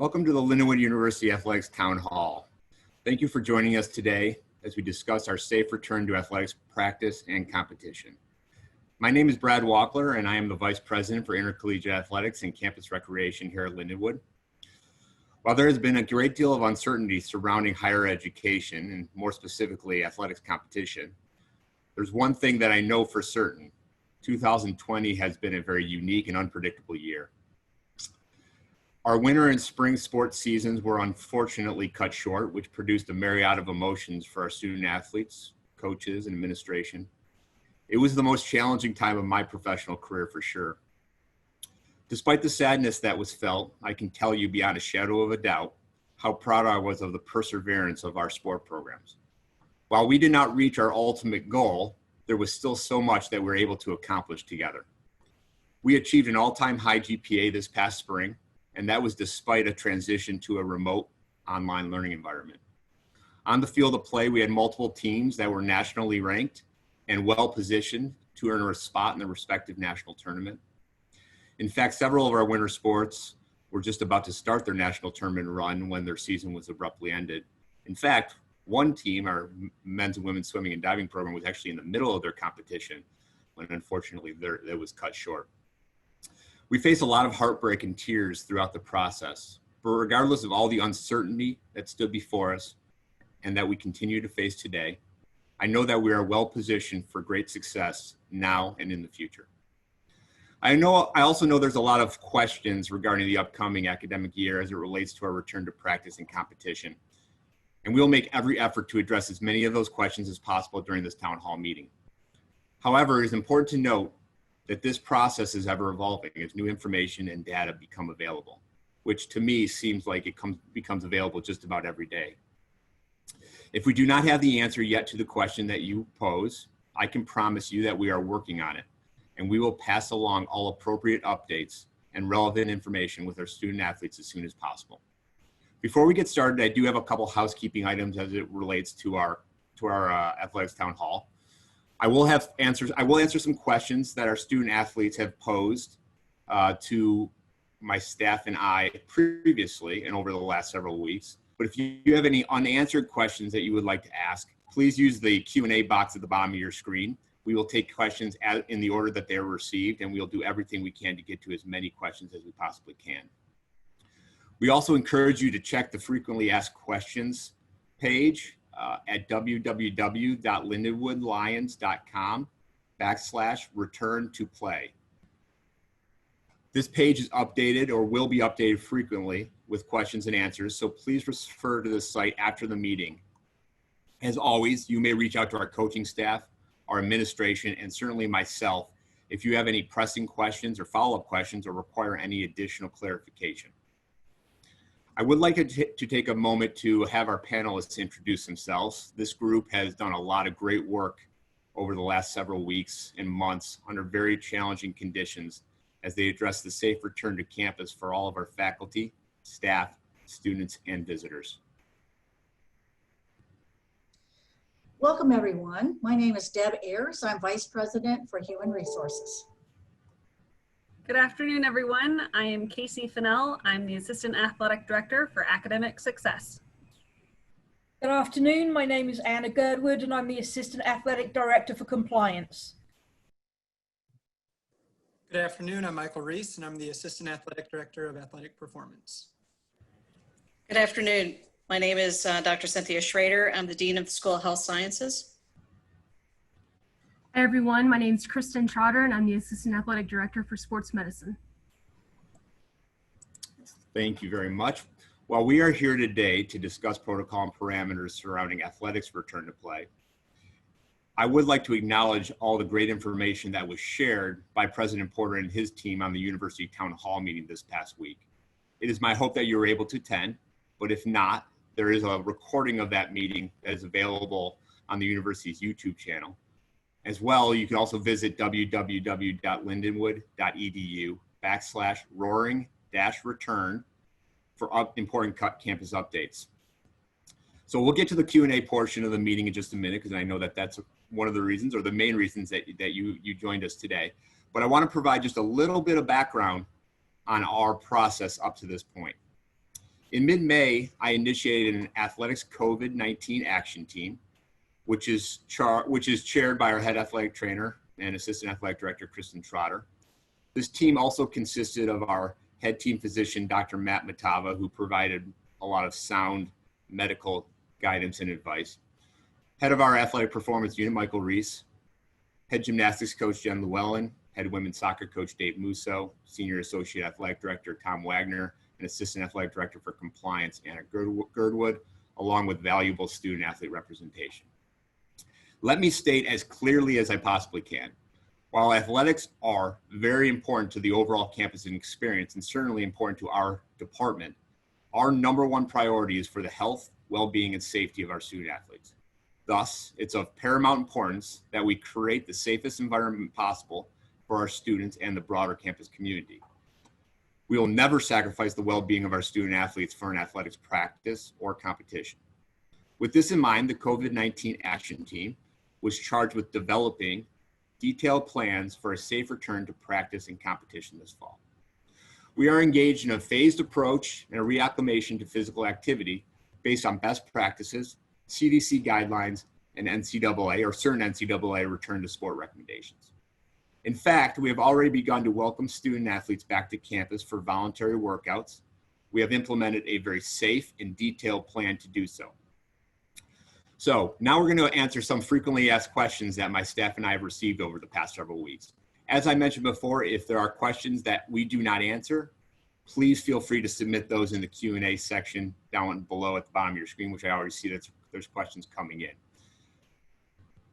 Welcome to the Lindenwood University Athletics Town Hall. Thank you for joining us today as we discuss our safe return to athletics practice and competition. My name is Brad Wachler, and I am the Vice President for Intercollegiate Athletics and Campus Recreation here at Lindenwood. While there has been a great deal of uncertainty surrounding higher education, and more specifically athletics competition, there's one thing that I know for certain. 2020 has been a very unique and unpredictable year. Our winter and spring sports seasons were unfortunately cut short, which produced a myriad of emotions for our student athletes, coaches, and administration. It was the most challenging time of my professional career for sure. Despite the sadness that was felt, I can tell you beyond a shadow of a doubt how proud I was of the perseverance of our sport programs. While we did not reach our ultimate goal, there was still so much that we were able to accomplish together. We achieved an all-time high GPA this past spring, and that was despite a transition to a remote online learning environment. On the field of play, we had multiple teams that were nationally ranked and well-positioned to earn a spot in the respective national tournament. In fact, several of our winter sports were just about to start their national tournament run when their season was abruptly ended. In fact, one team, our men's and women's swimming and diving program, was actually in the middle of their competition when unfortunately it was cut short. We faced a lot of heartbreak and tears throughout the process, but regardless of all the uncertainty that stood before us and that we continue to face today, I know that we are well positioned for great success now and in the future. I also know there's a lot of questions regarding the upcoming academic year as it relates to our return to practice and competition. And we'll make every effort to address as many of those questions as possible during this town hall meeting. However, it is important to note that this process is ever evolving as new information and data become available, which to me seems like it becomes available just about every day. If we do not have the answer yet to the question that you pose, I can promise you that we are working on it, and we will pass along all appropriate updates and relevant information with our student athletes as soon as possible. Before we get started, I do have a couple housekeeping items as it relates to our athletics town hall. I will answer some questions that our student athletes have posed to my staff and I previously and over the last several weeks. But if you have any unanswered questions that you would like to ask, please use the Q&A box at the bottom of your screen. We will take questions in the order that they are received, and we'll do everything we can to get to as many questions as we possibly can. We also encourage you to check the frequently asked questions page at www.lindenwoodlions.com/return-to-play. This page is updated or will be updated frequently with questions and answers, so please refer to this site after the meeting. As always, you may reach out to our coaching staff, our administration, and certainly myself if you have any pressing questions or follow-up questions or require any additional clarification. I would like to take a moment to have our panelists introduce themselves. This group has done a lot of great work over the last several weeks and months under very challenging conditions as they address the safe return to campus for all of our faculty, staff, students, and visitors. Welcome, everyone. My name is Deb Ayres. I'm Vice President for Human Resources. Good afternoon, everyone. I am Casey Finnell. I'm the Assistant Athletic Director for Academic Success. Good afternoon. My name is Anna Girdwood, and I'm the Assistant Athletic Director for Compliance. Good afternoon. I'm Michael Reese, and I'm the Assistant Athletic Director of Athletic Performance. Good afternoon. My name is Dr. Cynthia Schroeder. I'm the Dean of the School of Health Sciences. Hi everyone, my name is Kristen Schroeder and I'm the Assistant Athletic Director for Sports Medicine. Thank you very much. While we are here today to discuss protocol and parameters surrounding athletics return to play, I would like to acknowledge all the great information that was shared by President Porter and his team on the University Town Hall meeting this past week. It is my hope that you were able to attend, but if not, there is a recording of that meeting that is available on the university's YouTube channel. As well, you can also visit www.lindenwood.edu/roaring-return for important campus updates. So we'll get to the Q&A portion of the meeting in just a minute because I know that that's one of the reasons or the main reasons that you joined us today. But I want to provide just a little bit of background on our process up to this point. In mid-May, I initiated an athletics COVID-19 action team, which is chaired by our head athletic trainer and assistant athletic director, Kristen Schroeder. This team also consisted of our head team physician, Dr. Matt Matava, who provided a lot of sound medical guidance and advice. Head of our athletic performance unit, Michael Reese. Head gymnastics coach, Jen Llewellyn. Head women's soccer coach, Dave Musso. Senior associate athletic director, Tom Wagner. And assistant athletic director for compliance, Anna Girdwood, along with valuable student athlete representation. Let me state as clearly as I possibly can, while athletics are very important to the overall campus and experience, and certainly important to our department, our number one priority is for the health, well-being, and safety of our student athletes. Thus, it's of paramount importance that we create the safest environment possible for our students and the broader campus community. We will never sacrifice the well-being of our student athletes for an athletics practice or competition. With this in mind, the COVID-19 action team was charged with developing detailed plans for a safe return to practice and competition this fall. We are engaged in a phased approach and a reacclimation to physical activity based on best practices, CDC guidelines, and NCAA or certain NCAA return to sport recommendations. In fact, we have already begun to welcome student athletes back to campus for voluntary workouts. We have implemented a very safe and detailed plan to do so. So now we're going to answer some frequently asked questions that my staff and I have received over the past several weeks. As I mentioned before, if there are questions that we do not answer, please feel free to submit those in the Q&A section down below at the bottom of your screen, which I already see that there's questions coming in.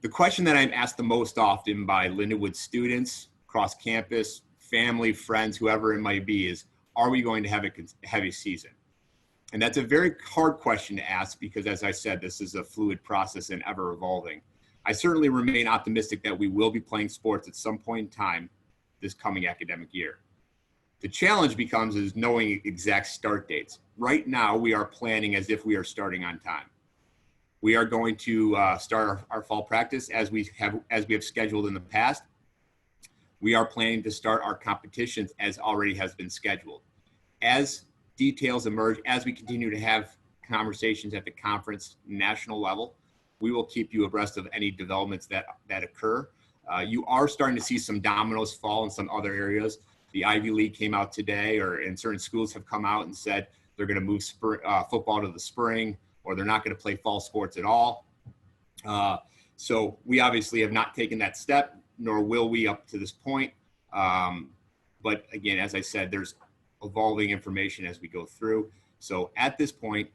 The question that I'm asked the most often by Lindenwood students, across campus, family, friends, whoever it might be, is, are we going to have a heavy season? And that's a very hard question to ask because, as I said, this is a fluid process and ever evolving. I certainly remain optimistic that we will be playing sports at some point in time this coming academic year. The challenge becomes is knowing exact start dates. Right now, we are planning as if we are starting on time. We are going to start our fall practice as we have scheduled in the past. We are planning to start our competitions as already has been scheduled. As details emerge, as we continue to have conversations at the conference national level, we will keep you abreast of any developments that occur. You are starting to see some dominoes fall in some other areas. The Ivy League came out today, and certain schools have come out and said they're going to move football to the spring, or they're not going to play fall sports at all. So we obviously have not taken that step, nor will we up to this point. But again, as I said, there's evolving information as we go through. So at this point,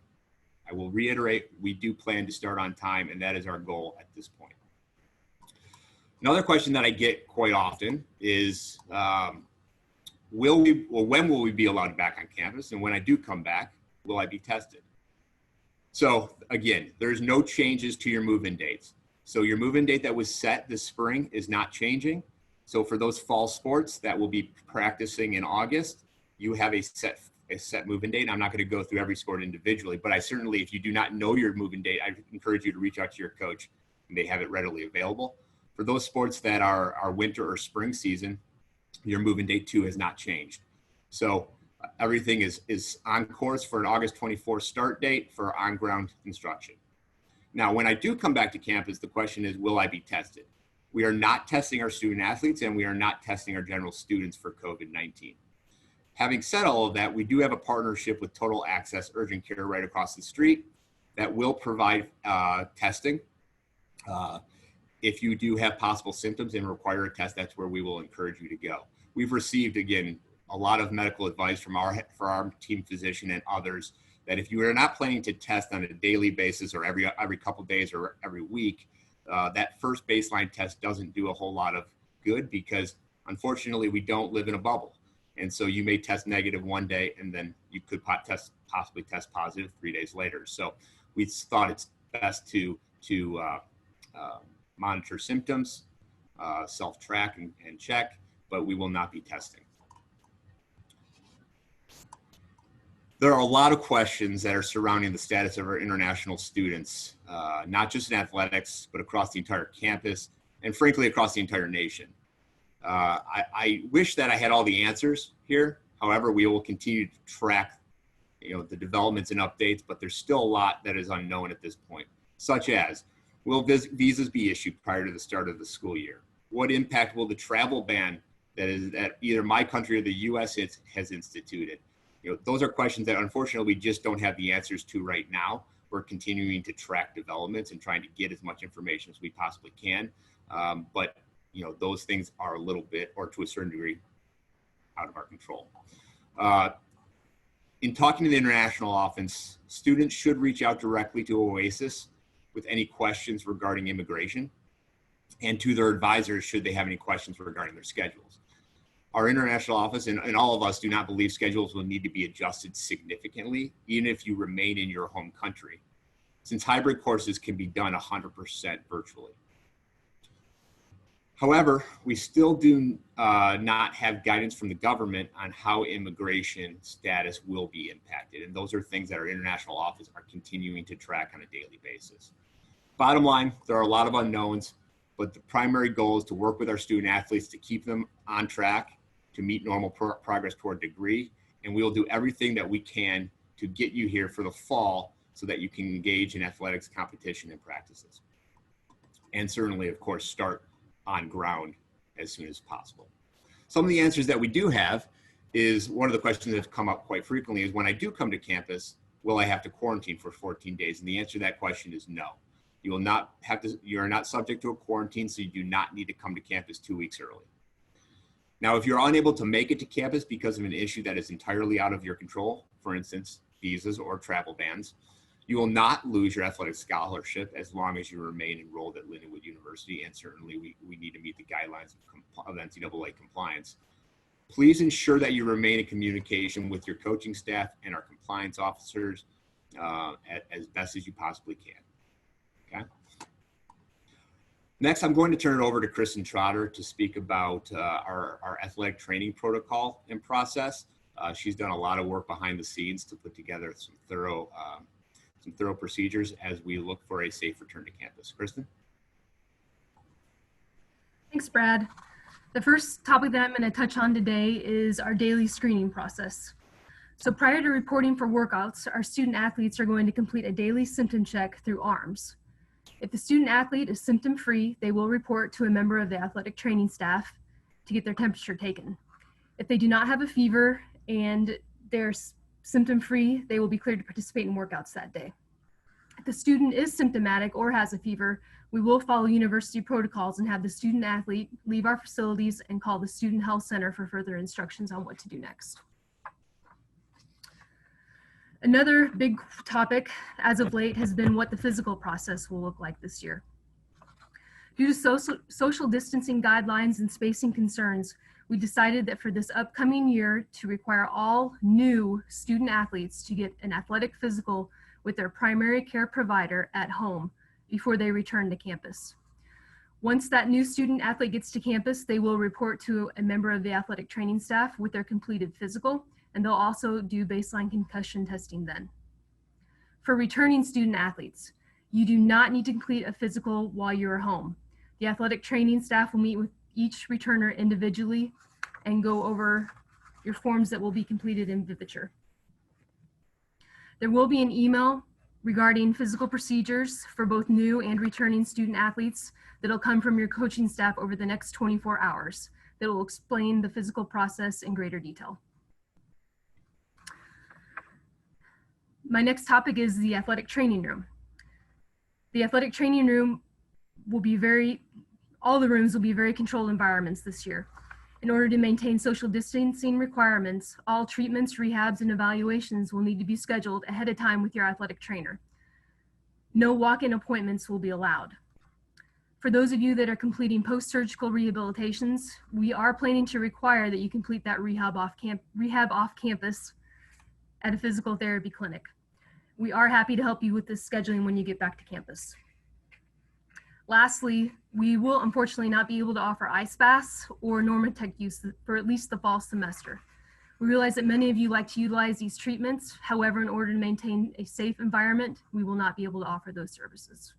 I will reiterate, we do plan to start on time, and that is our goal at this point. Another question that I get quite often is, when will we be allowed back on campus? And when I do come back, will I be tested? So again, there's no changes to your move-in dates. So your move-in date that was set this spring is not changing. So for those fall sports that will be practicing in August, you have a set move-in date. I'm not going to go through every sport individually, but I certainly, if you do not know your move-in date, I encourage you to reach out to your coach and they have it readily available. For those sports that are winter or spring season, your move-in date too has not changed. So everything is on course for an August 24th start date for on-ground instruction. Now, when I do come back to campus, the question is, will I be tested? We are not testing our student athletes, and we are not testing our general students for COVID-19. Having said all of that, we do have a partnership with Total Access Urgent Care right across the street that will provide testing. If you do have possible symptoms and require a test, that's where we will encourage you to go. We've received, again, a lot of medical advice from our team physician and others that if you are not planning to test on a daily basis or every couple days or every week, that first baseline test doesn't do a whole lot of good because unfortunately we don't live in a bubble. And so you may test negative one day and then you could possibly test positive 3 days later. So we thought it's best to monitor symptoms, self-track and check, but we will not be testing. There are a lot of questions that are surrounding the status of our international students, not just in athletics, but across the entire campus and frankly, across the entire nation. I wish that I had all the answers here. However, we will continue to track the developments and updates, but there's still a lot that is unknown at this point, such as, will visas be issued prior to the start of the school year? What impact will the travel ban that either my country or the U.S. has instituted? Those are questions that unfortunately we just don't have the answers to right now. We're continuing to track developments and trying to get as much information as we possibly can. But those things are a little bit, or to a certain degree, out of our control. In talking to the international office, students should reach out directly to OASIS with any questions regarding immigration, and to their advisors should they have any questions regarding their schedules. Our international office and all of us do not believe schedules will need to be adjusted significantly, even if you remain in your home country, since hybrid courses can be done 100% virtually. However, we still do not have guidance from the government on how immigration status will be impacted. And those are things that our international office are continuing to track on a daily basis. Bottom line, there are a lot of unknowns, but the primary goal is to work with our student athletes to keep them on track to meet normal progress toward degree. And we will do everything that we can to get you here for the fall so that you can engage in athletics competition and practices. And certainly, of course, start on ground as soon as possible. Some of the answers that we do have is, one of the questions that have come up quite frequently is, when I do come to campus, will I have to quarantine for 14 days? And the answer to that question is no. You will not have to, you are not subject to a quarantine, so you do not need to come to campus 2 weeks early. Now, if you're unable to make it to campus because of an issue that is entirely out of your control, for instance, visas or travel bans, you will not lose your athletic scholarship as long as you remain enrolled at Lindenwood University, and certainly we need to meet the guidelines of NCAA compliance. Please ensure that you remain in communication with your coaching staff and our compliance officers as best as you possibly can. Okay. Next, I'm going to turn it over to Kristen Schroeder to speak about our athletic training protocol and process. She's done a lot of work behind the scenes to put together some thorough procedures as we look for a safe return to campus. Kristen? Thanks, Brad. The first topic that I'm going to touch on today is our daily screening process. So prior to reporting for workouts, our student athletes are going to complete a daily symptom check through ARMS. If the student athlete is symptom-free, they will report to a member of the athletic training staff to get their temperature taken. If they do not have a fever and they're symptom-free, they will be cleared to participate in workouts that day. If the student is symptomatic or has a fever, we will follow university protocols and have the student athlete leave our facilities and call the Student Health Center for further instructions on what to do next. Another big topic as of late has been what the physical process will look like this year. Due to social distancing guidelines and spacing concerns, we decided that for this upcoming year to require all new student athletes to get an athletic physical with their primary care provider at home before they return to campus. Once that new student athlete gets to campus, they will report to a member of the athletic training staff with their completed physical, and they'll also do baseline concussion testing then. For returning student athletes, you do not need to complete a physical while you're home. The athletic training staff will meet with each returner individually and go over your forms that will be completed in Viviture. There will be an email regarding physical procedures for both new and returning student athletes that'll come from your coaching staff over the next 24 hours that will explain the physical process in greater detail. My next topic is the athletic training room. The athletic training room will be all the rooms will be very controlled environments this year. In order to maintain social distancing requirements, all treatments, rehabs, and evaluations will need to be scheduled ahead of time with your athletic trainer. No walk-in appointments will be allowed. For those of you that are completing post-surgical rehabilitations, we are planning to require that you complete that rehab off campus at a physical therapy clinic. We are happy to help you with this scheduling when you get back to campus. Lastly, we will unfortunately not be able to offer ice baths or Normatec use for at least the fall semester. We realize that many of you like to utilize these treatments. However, in order to maintain a safe environment, we will not be able to offer those services.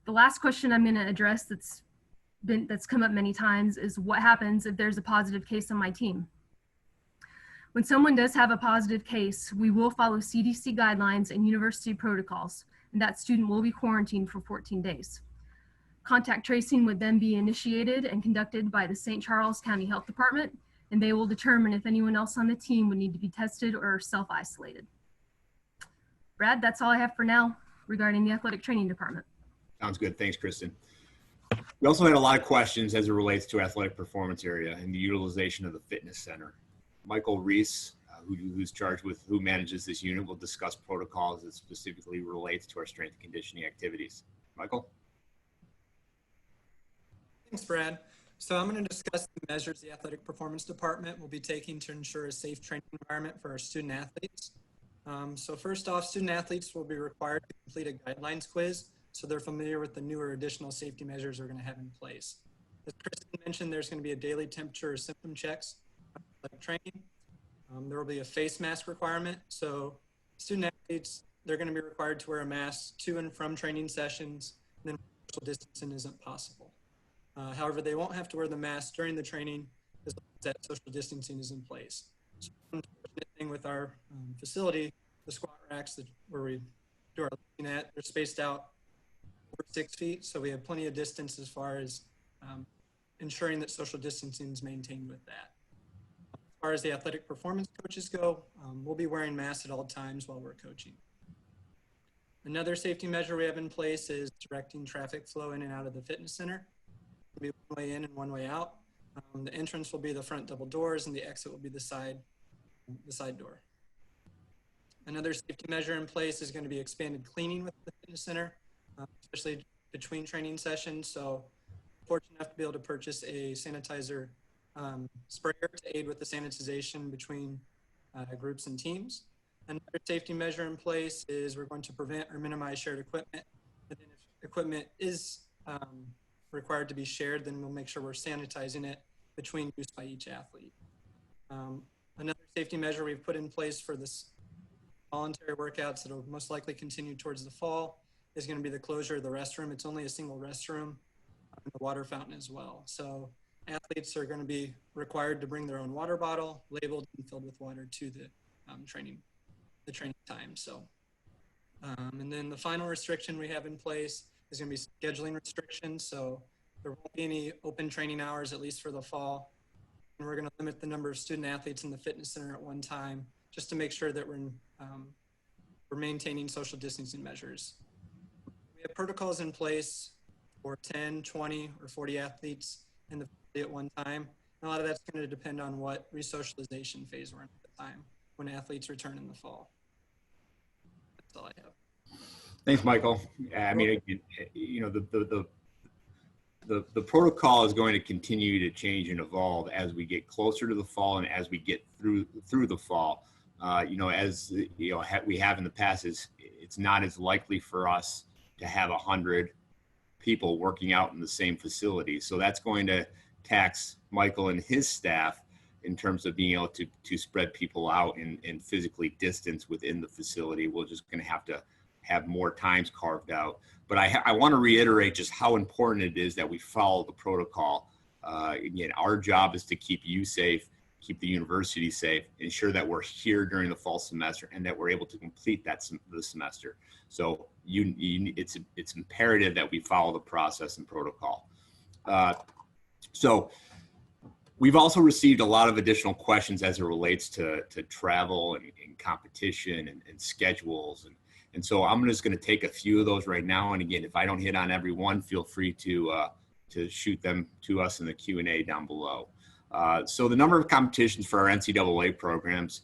The last question I'm going to address that's come up many times is, what happens if there's a positive case on my team? When someone does have a positive case, we will follow CDC guidelines and university protocols, and that student will be quarantined for 14 days. Contact tracing would then be initiated and conducted by the St. Charles County Health Department, and they will determine if anyone else on the team would need to be tested or self-isolated. Brad, that's all I have for now regarding the athletic training department. Sounds good. Thanks, Kristen. We also had a lot of questions as it relates to athletic performance area and the utilization of the fitness center. Michael Reese, who's charged with who manages this unit, will discuss protocols that specifically relates to our strength and conditioning activities. Michael? Thanks, Brad. So I'm going to discuss the measures the athletic performance department will be taking to ensure a safe training environment for our student athletes. So first off, student athletes will be required to complete a guidelines quiz so they're familiar with the newer additional safety measures we're going to have in place. As Kristen mentioned, there's going to be a daily temperature or symptom checks athletic training. There will be a face mask requirement. So student athletes, they're going to be required to wear a mask to and from training sessions, and then social distancing isn't possible. However, they won't have to wear the mask during the training as long as that social distancing is in place. So one fortunate thing with our facility, the squat racks where we do our lifting at, they're spaced out over 6 feet. So we have plenty of distance as far as ensuring that social distancing is maintained with that. As far as the athletic performance coaches go, we'll be wearing masks at all times while we're coaching. Another safety measure we have in place is directing traffic flow in and out of the fitness center. It'll be one way in and one way out. The entrance will be the front double doors and the exit will be the side door. Another safety measure in place is going to be expanded cleaning with the fitness center, especially between training sessions. So fortunate enough to be able to purchase a sanitizer sprayer to aid with the sanitization between groups and teams. Another safety measure in place is we're going to prevent or minimize shared equipment. And then if equipment is required to be shared, then we'll make sure we're sanitizing it between use by each athlete. Another safety measure we've put in place for this voluntary workouts that will most likely continue towards the fall is going to be the closure of the restroom. It's only a single restroom and the water fountain as well. So athletes are going to be required to bring their own water bottle, labeled and filled with water to the training time. So, and then the final restriction we have in place is going to be scheduling restrictions. So there won't be any open training hours, at least for the fall. And we're going to limit the number of student athletes in the fitness center at one time, just to make sure that we're maintaining social distancing measures. We have protocols in place for 10, 20, or 40 athletes in the facility at one time. And a lot of that's going to depend on what resocialization phase we're in at the time when athletes return in the fall. That's all I have. Thanks, Michael. I mean, you know, the protocol is going to continue to change and evolve as we get closer to the fall and as we get through the fall. You know, as you know, we have in the past, it's not as likely for us to have 100 people working out in the same facility. So that's going to tax Michael and his staff in terms of being able to spread people out and physically distance within the facility. We're just going to have more times carved out. But I want to reiterate just how important it is that we follow the protocol. Again, our job is to keep you safe, keep the university safe, ensure that we're here during the fall semester and that we're able to complete the semester. So it's imperative that we follow the process and protocol. So we've also received a lot of additional questions as it relates to travel and competition and schedules. And so I'm just going to take a few of those right now. And again, if I don't hit on every one, feel free to shoot them to us in the Q&A down below. So the number of competitions for our NCAA programs,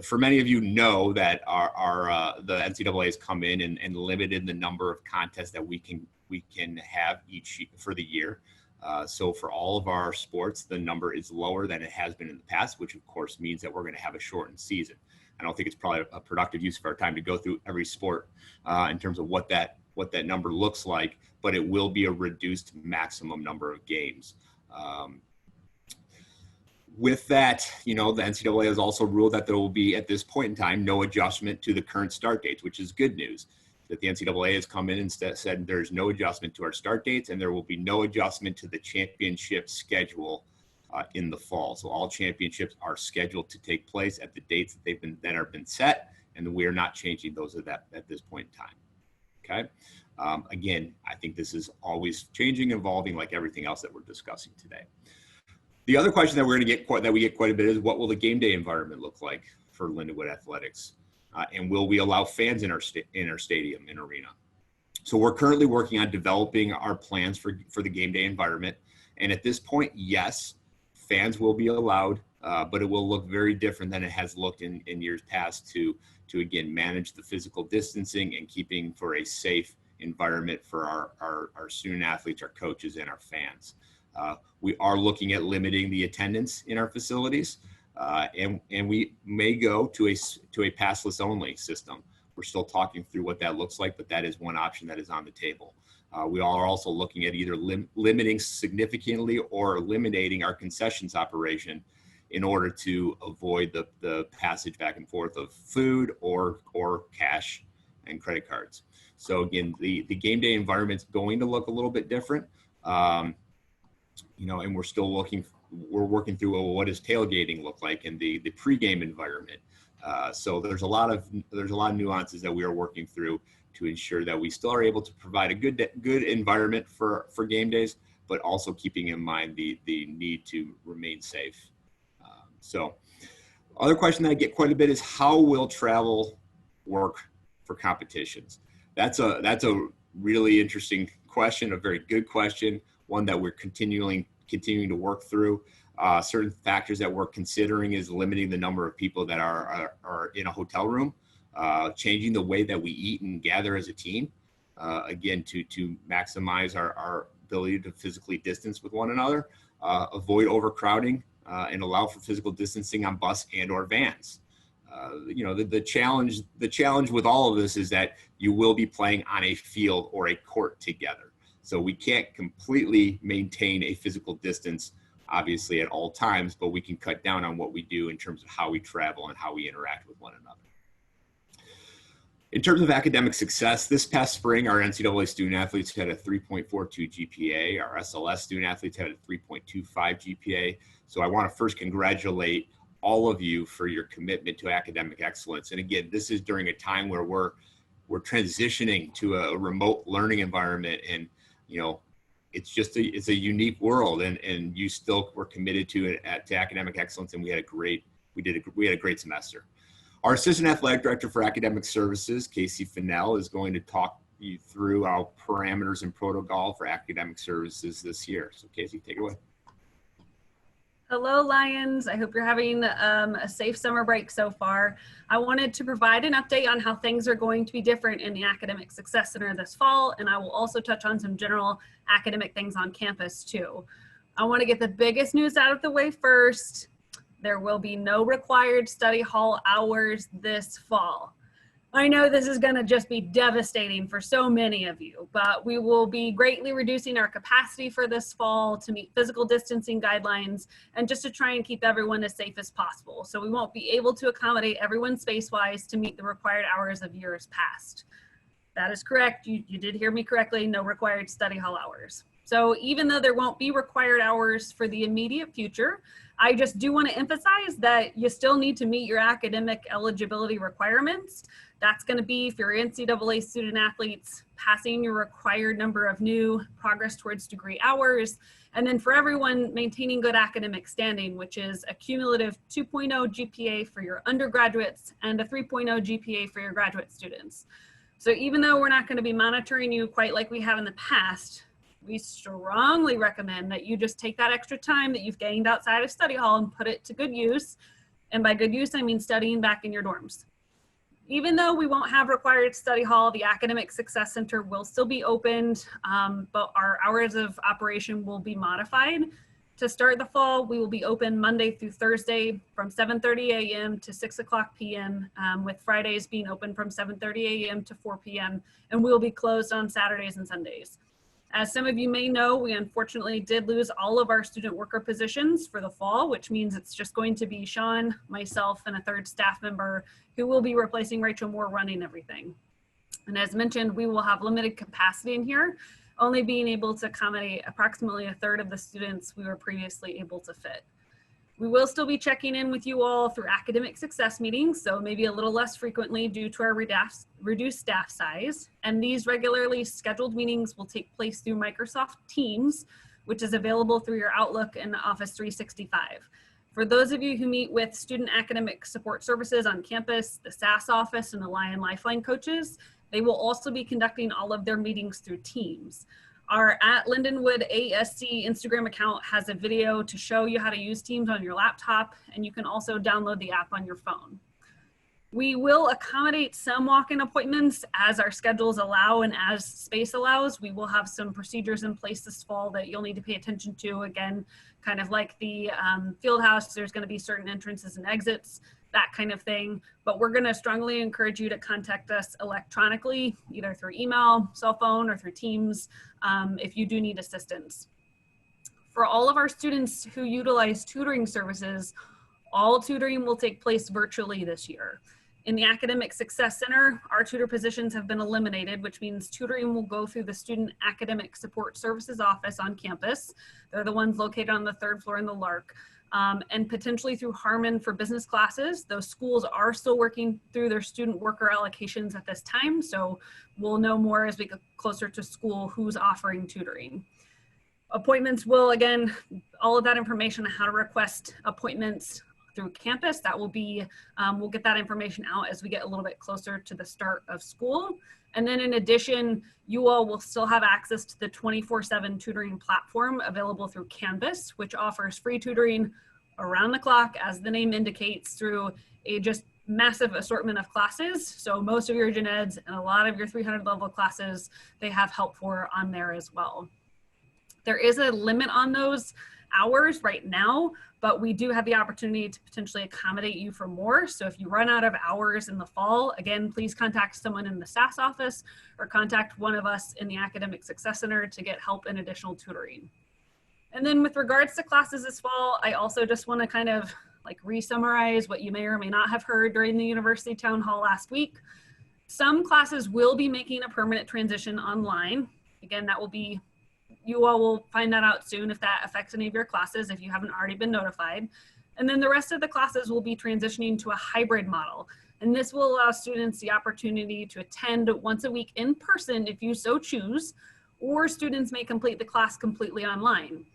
for many of you know that the NCAA has come in and limited the number of contests that we can have for the year. So for all of our sports, the number is lower than it has been in the past, which of course means that we're going to have a shortened season. I don't think it's probably a productive use of our time to go through every sport in terms of what that number looks like, but it will be a reduced maximum number of games. With that, you know, the NCAA has also ruled that there will be, at this point in time, no adjustment to the current start dates, which is good news. That the NCAA has come in and said there's no adjustment to our start dates, and there will be no adjustment to the championship schedule in the fall. So all championships are scheduled to take place at the dates that have been set, and we are not changing those at this point in time. Okay. Again, I think this is always changing, evolving, like everything else that we're discussing today. The other question that we get quite a bit is, what will the game day environment look like for Lindenwood Athletics? And will we allow fans in our stadium and arena? So we're currently working on developing our plans for the game day environment. And at this point, yes, fans will be allowed, but it will look very different than it has looked in years past to again, manage the physical distancing and keeping for a safe environment for our student athletes, our coaches, and our fans. We are looking at limiting the attendance in our facilities, and we may go to a passless only system. We're still talking through what that looks like, but that is one option that is on the table. We are also looking at either limiting significantly or eliminating our concessions operation in order to avoid the passage back and forth of food or cash and credit cards. So again, the game day environment's going to look a little bit different. You know, and we're working through what does tailgating look like in the pregame environment. So there's a lot of nuances that we are working through to ensure that we still are able to provide a good environment for game days, but also keeping in mind the need to remain safe. So other question that I get quite a bit is, how will travel work for competitions? That's a really interesting question, a very good question, one that we're continuing to work through. Certain factors that we're considering is limiting the number of people that are in a hotel room, changing the way that we eat and gather as a team, again, to maximize our ability to physically distance with one another, avoid overcrowding, and allow for physical distancing on bus and or vans. You know, the challenge with all of this is that you will be playing on a field or a court together. So we can't completely maintain a physical distance, obviously, at all times, but we can cut down on what we do in terms of how we travel and how we interact with one another. In terms of academic success, this past spring, our NCAA student athletes had a 3.42 GPA. Our SLS student athletes had a 3.25 GPA. So I want to first congratulate all of you for your commitment to academic excellence. And again, this is during a time where we're transitioning to a remote learning environment, and you know, it's a unique world, and you still were committed to academic excellence, and we had a great semester. Our Assistant Athletic Director for Academic Services, Casey Finnell, is going to talk you through our parameters and protocol for academic services this year. So Casey, take it away. Hello, Lions. I hope you're having a safe summer break so far. I wanted to provide an update on how things are going to be different in the Academic Success Center this fall, and I will also touch on some general academic things on campus too. I want to get the biggest news out of the way first. There will be no required study hall hours this fall. I know this is going to just be devastating for so many of you, but we will be greatly reducing our capacity for this fall to meet physical distancing guidelines and just to try and keep everyone as safe as possible. So we won't be able to accommodate everyone space-wise to meet the required hours of years past. That is correct. You did hear me correctly. No required study hall hours. So even though there won't be required hours for the immediate future, I just do want to emphasize that you still need to meet your academic eligibility requirements. That's going to be, for your NCAA student athletes, passing your required number of new progress towards degree hours, and then for everyone, maintaining good academic standing, which is a cumulative 2.0 GPA for your undergraduates and a 3.0 GPA for your graduate students. So even though we're not going to be monitoring you quite like we have in the past, we strongly recommend that you just take that extra time that you've gained outside of study hall and put it to good use. And by good use, I mean studying back in your dorms. Even though we won't have required study hall, the Academic Success Center will still be opened, but our hours of operation will be modified. To start the fall, we will be open Monday through Thursday from 7:30 a.m. to 6 o'clock p.m., with Fridays being open from 7:30 a.m. to 4 p.m., and we will be closed on Saturdays and Sundays. As some of you may know, we unfortunately did lose all of our student worker positions for the fall, which means it's just going to be Sean, myself, and a third staff member who will be replacing Rachel Moore running everything. And as mentioned, we will have limited capacity in here. only being able to accommodate approximately a third of the students we were previously able to fit. We will still be checking in with you all through academic success meetings, so maybe a little less frequently due to our reduced staff size. And these regularly scheduled meetings will take place through Microsoft Teams, which is available through your Outlook and Office 365. For those of you who meet with student academic support services on campus, the SAS office, and the Lion Lifeline coaches, they will also be conducting all of their meetings through Teams. Our @Lindenwood ASC Instagram account has a video to show you how to use Teams on your laptop, and you can also download the app on your phone. We will accommodate some walk-in appointments as our schedules allow and as space allows. We will have some procedures in place this fall that you'll need to pay attention to. Again, kind of like the field house, there's going to be certain entrances and exits, that kind of thing. But we're going to strongly encourage you to contact us electronically, either through email, cell phone, or through Teams, if you do need assistance. For all of our students who utilize tutoring services, all tutoring will take place virtually this year. In the Academic Success Center, our tutor positions have been eliminated, which means tutoring will go through the Student Academic Support Services office on campus. They're the ones located on the 3rd floor in the Lark. And potentially through Harmon for business classes. Those schools are still working through their student worker allocations at this time, so we'll know more as we get closer to school who's offering tutoring. Appointments will, again, all of that information on how to request appointments through campus, that will be, we'll get that information out as we get a little bit closer to the start of school. And then in addition, you all will still have access to the 24/7 tutoring platform available through Canvas, which offers free tutoring around the clock, as the name indicates, through a just massive assortment of classes. So most of your gen eds and a lot of your 300 level classes, they have help for on there as well. There is a limit on those hours right now, but we do have the opportunity to potentially accommodate you for more. So if you run out of hours in the fall, again, please contact someone in the SAS office or contact one of us in the Academic Success Center to get help in additional tutoring. And then with regards to classes this fall, I also just want to kind of like re-summarize what you may or may not have heard during the University Town Hall last week. Some classes will be making a permanent transition online. Again, that will be, you all will find that out soon if that affects any of your classes, if you haven't already been notified. And then the rest of the classes will be transitioning to a hybrid model. And this will allow students the opportunity to attend once a week in person if you so choose, or students may complete the class completely online.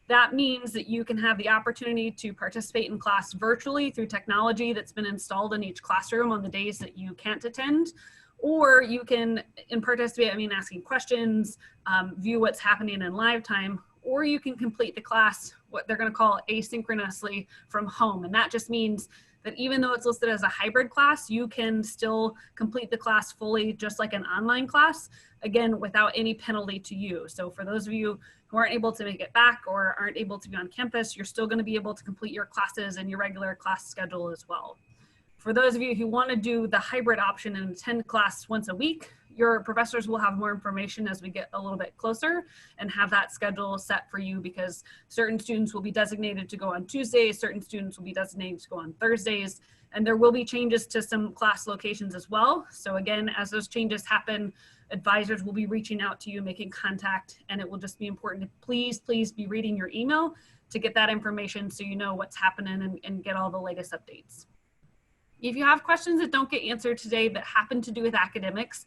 That means that you can have the opportunity to participate in class virtually through technology that's been installed in each classroom on the days that you can't attend, or you can participate, asking questions, view what's happening in live time, or you can complete the class, what they're going to call asynchronously from home. And that just means that even though it's listed as a hybrid class, you can still complete the class fully just like an online class, again, without any penalty to you. So for those of you who aren't able to make it back or aren't able to be on campus, you're still going to be able to complete your classes and your regular class schedule as well. For those of you who want to do the hybrid option and attend class once a week, your professors will have more information as we get a little bit closer and have that schedule set for you, because certain students will be designated to go on Tuesdays, certain students will be designated to go on Thursdays, and there will be changes to some class locations as well. So again, as those changes happen, advisors will be reaching out to you, making contact, and it will just be important to please be reading your email to get that information so you know what's happening and get all the latest updates. If you have questions that don't get answered today that happen to do with academics,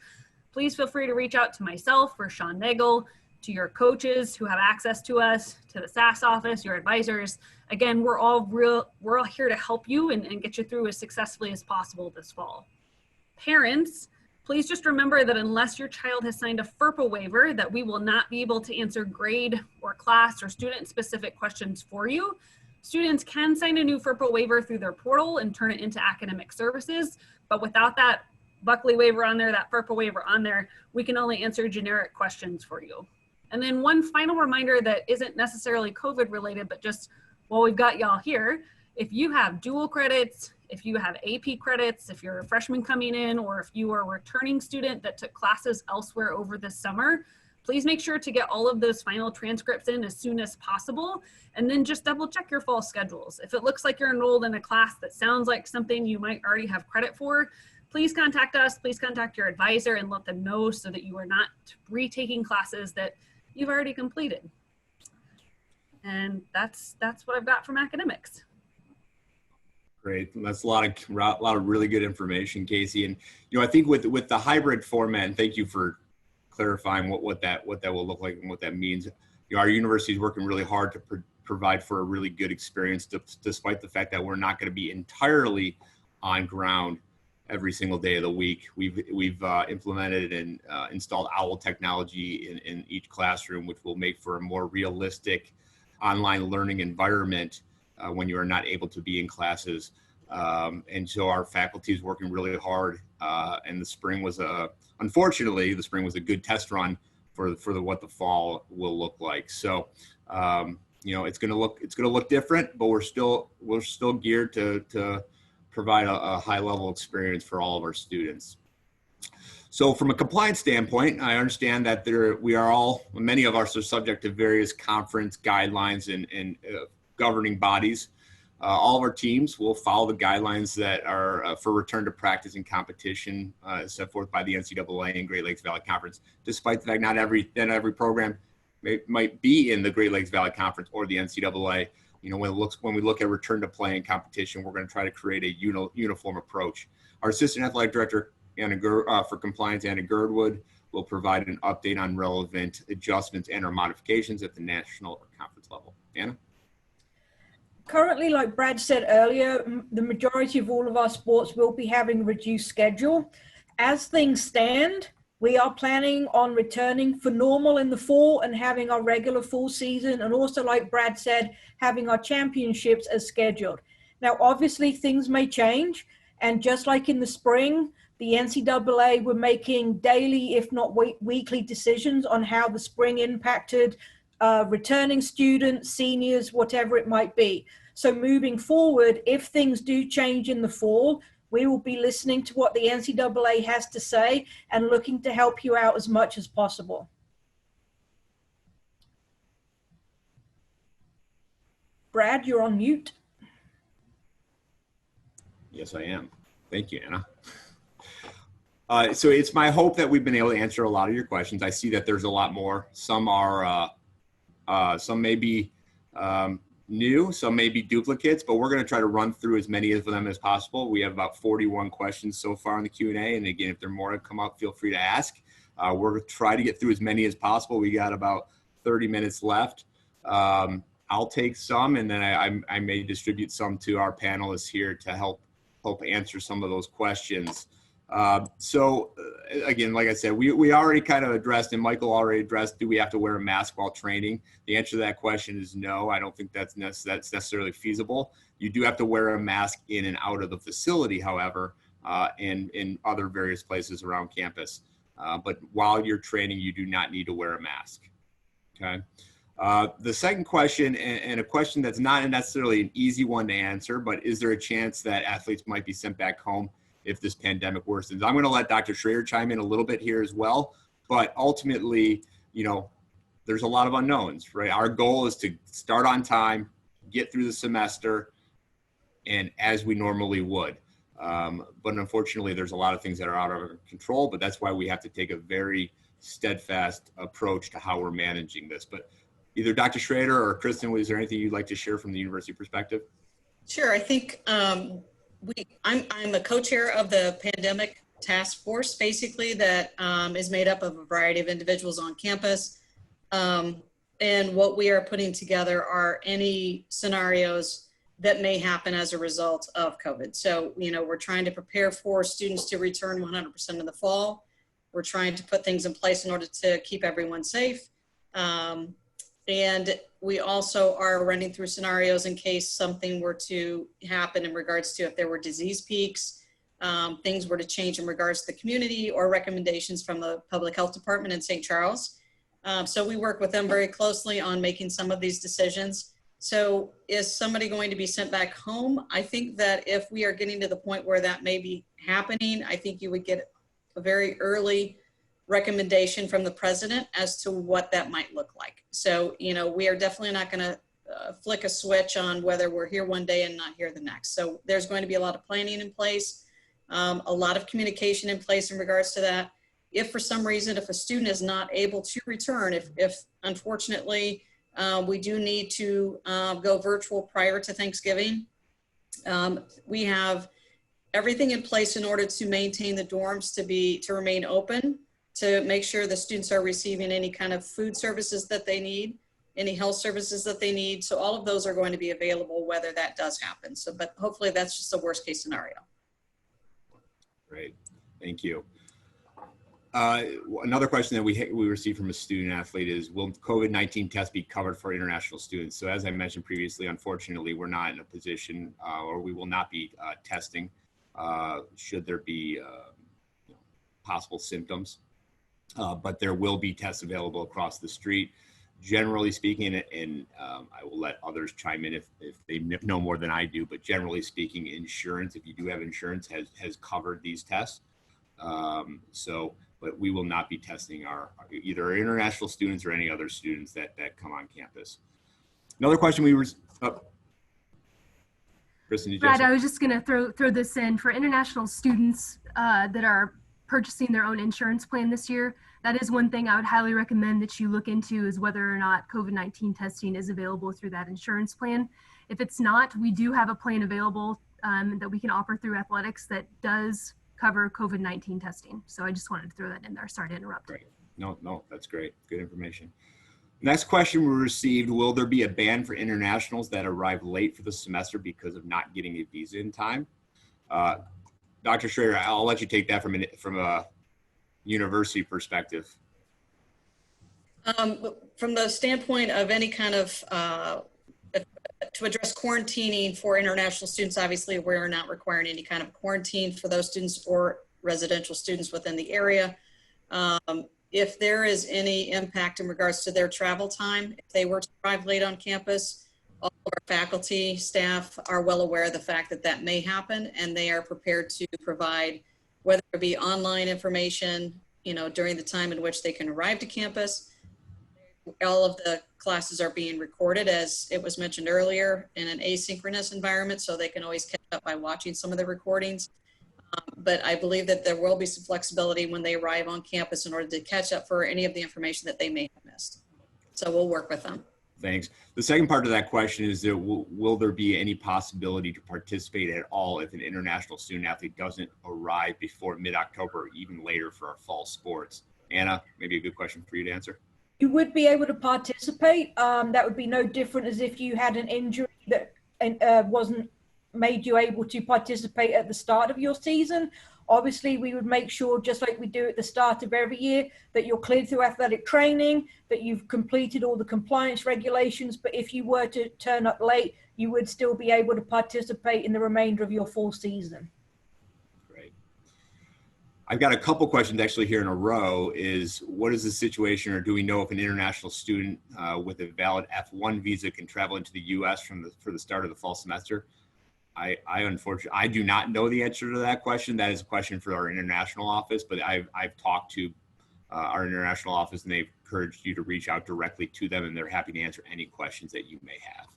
please feel free to reach out to myself or Sean Nagel, to your coaches who have access to us, to the SAS office, your advisors. Again, we're all here to help you and get you through as successfully as possible this fall. Parents, please just remember that unless your child has signed a FERPA waiver, that we will not be able to answer grade or class or student specific questions for you. Students can sign a new FERPA waiver through their portal and turn it into academic services, but without that Buckley waiver on there, that FERPA waiver on there, we can only answer generic questions for you. And then one final reminder that isn't necessarily COVID related, but just while we've got y'all here, if you have dual credits, if you have AP credits, if you're a freshman coming in, or if you are a returning student that took classes elsewhere over this summer, please make sure to get all of those final transcripts in as soon as possible, and then just double check your fall schedules. If it looks like you're enrolled in a class that sounds like something you might already have credit for, please contact us, please contact your advisor and let them know so that you are not retaking classes that you've already completed. And that's what I've got from academics. Great. That's a lot of really good information, Casey. And I think with the hybrid format, and thank you for clarifying what that will look like and what that means. Our university is working really hard to provide for a really good experience, despite the fact that we're not going to be entirely on ground every single day of the week. We've implemented and installed OWL technology in each classroom, which will make for a more realistic online learning environment when you are not able to be in classes. And so our faculty is working really hard. And the spring was unfortunately, the spring was a good test run for what the fall will look like. So, it's going to look different, but we're still geared to provide a high level experience for all of our students. So from a compliance standpoint, I understand that many of us are subject to various conference guidelines and governing bodies. All of our teams will follow the guidelines that are for return to practice and competition set forth by the NCAA and Great Lakes Valley Conference, despite the fact not every program might be in the Great Lakes Valley Conference or the NCAA. When we look at return to play and competition, we're going to try to create a uniform approach. Our Assistant Athletic Director for Compliance, Anna Girdwood, will provide an update on relevant adjustments and or modifications at the national or conference level. Anna? Currently, like Brad said earlier, the majority of all of our sports will be having a reduced schedule. As things stand, we are planning on returning for normal in the fall and having our regular fall season, and also, like Brad said, having our championships as scheduled. Now, obviously, things may change, and just like in the spring, the NCAA were making daily, if not weekly, decisions on how the spring impacted returning students, seniors, whatever it might be. So moving forward, if things do change in the fall, we will be listening to what the NCAA has to say and looking to help you out as much as possible. Brad, you're on mute. Yes, I am. Thank you, Anna. So it's my hope that we've been able to answer a lot of your questions. I see that there's a lot more. Some may be new, some may be duplicates, but we're going to try to run through as many of them as possible. We have about 41 questions so far in the Q&A. And again, if there are more to come up, feel free to ask. We're going to try to get through as many as possible. We got about 30 minutes left. I'll take some, and then I may distribute some to our panelists here to help answer some of those questions. So again, like I said, we already kind of addressed, and Michael already addressed, do we have to wear a mask while training? The answer to that question is no. I don't think that's necessarily feasible. You do have to wear a mask in and out of the facility, however, and in other various places around campus. But while you're training, you do not need to wear a mask. Okay. The second question, and a question that's not necessarily an easy one to answer, but is there a chance that athletes might be sent back home if this pandemic worsens? I'm going to let Dr. Schroeder chime in a little bit here as well, but ultimately, there's a lot of unknowns, right? Our goal is to start on time, get through the semester, and as we normally would. But unfortunately, there's a lot of things that are out of our control, but that's why we have to take a very steadfast approach to how we're managing this. But either Dr. Schroeder or Kristen, is there anything you'd like to share from the university perspective? Sure. I think I'm the co-chair of the pandemic task force, basically, that is made up of a variety of individuals on campus. And what we are putting together are any scenarios that may happen as a result of COVID. So, we're trying to prepare for students to return 100% in the fall. We're trying to put things in place in order to keep everyone safe. And we also are running through scenarios in case something were to happen in regards to if there were disease peaks, things were to change in regards to the community, or recommendations from the public health department in St. Charles. So we work with them very closely on making some of these decisions. So is somebody going to be sent back home? I think that if we are getting to the point where that may be happening, I think you would get a very early recommendation from the president as to what that might look like. So, we are definitely not going to flick a switch on whether we're here one day and not here the next. So there's going to be a lot of planning in place. A lot of communication in place in regards to that. If for some reason, if a student is not able to return, if unfortunately we do need to go virtual prior to Thanksgiving, we have everything in place in order to maintain the dorms to remain open, to make sure the students are receiving any kind of food services that they need, any health services that they need. So all of those are going to be available whether that does happen. So, but hopefully that's just a worst case scenario. Great, thank you. Another question that we received from a student athlete is, will COVID-19 tests be covered for international students? So as I mentioned previously, unfortunately, we're not in a position or we will not be testing should there be possible symptoms, but there will be tests available across the street. Generally speaking, and I will let others chime in if they know more than I do, but generally speaking, insurance, if you do have insurance, has covered these tests. But we will not be testing either our international students or any other students that come on campus. Another question Kristen, Brad, I was just going to throw this in for international students that are purchasing their own insurance plan this year. That is one thing I would highly recommend that you look into, is whether or not COVID-19 testing is available through that insurance plan. If it's not, we do have a plan available that we can offer through athletics that does cover COVID-19 testing. So I just wanted to throw that in there. Sorry to interrupt. Great. No, that's great. Good information. Next question we received, will there be a ban for internationals that arrive late for the semester because of not getting a visa in time? Dr. Schroeder, I'll let you take that from a university perspective. From the standpoint of any kind of, to address quarantining for international students, obviously we're not requiring any kind of quarantine for those students or residential students within the area. If there is any impact in regards to their travel time, if they were to arrive late on campus, all of our faculty, staff are well aware of the fact that that may happen, and they are prepared to provide, whether it be online information, during the time in which they can arrive to campus. All of the classes are being recorded, as it was mentioned earlier, in an asynchronous environment, so they can always catch up by watching some of the recordings. But I believe that there will be some flexibility when they arrive on campus in order to catch up for any of the information that they may have missed. So we'll work with them. Thanks. The second part of that question is that will there be any possibility to participate at all if an international student athlete doesn't arrive before mid-October or even later for our fall sports? Anna, maybe a good question for you to answer. You would be able to participate. That would be no different as if you had an injury that wasn't made you able to participate at the start of your season. Obviously, we would make sure, just like we do at the start of every year, that you're cleared through athletic training, that you've completed all the compliance regulations. But if you were to turn up late, you would still be able to participate in the remainder of your full season. Great. I've got a couple questions actually here in a row. Is what is the situation, or do we know if an international student with a valid F1 visa can travel into the U.S. for the start of the fall semester? Unfortunately, I do not know the answer to that question. That is a question for our international office, but I've talked to our international office, and they've encouraged you to reach out directly to them, and they're happy to answer any questions that you may have.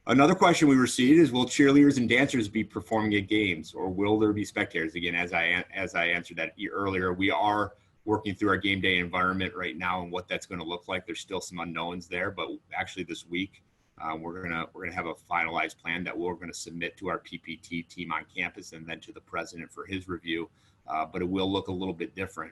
Another question we received is, will cheerleaders and dancers be performing at games, or will there be spectators? Again, as I answered that earlier, we are working through our game day environment right now and what that's going to look like. There's still some unknowns there, but actually this week, we're gonna have a finalized plan that we're gonna submit to our PPT team on campus and then to the president for his review. But it will look a little bit different.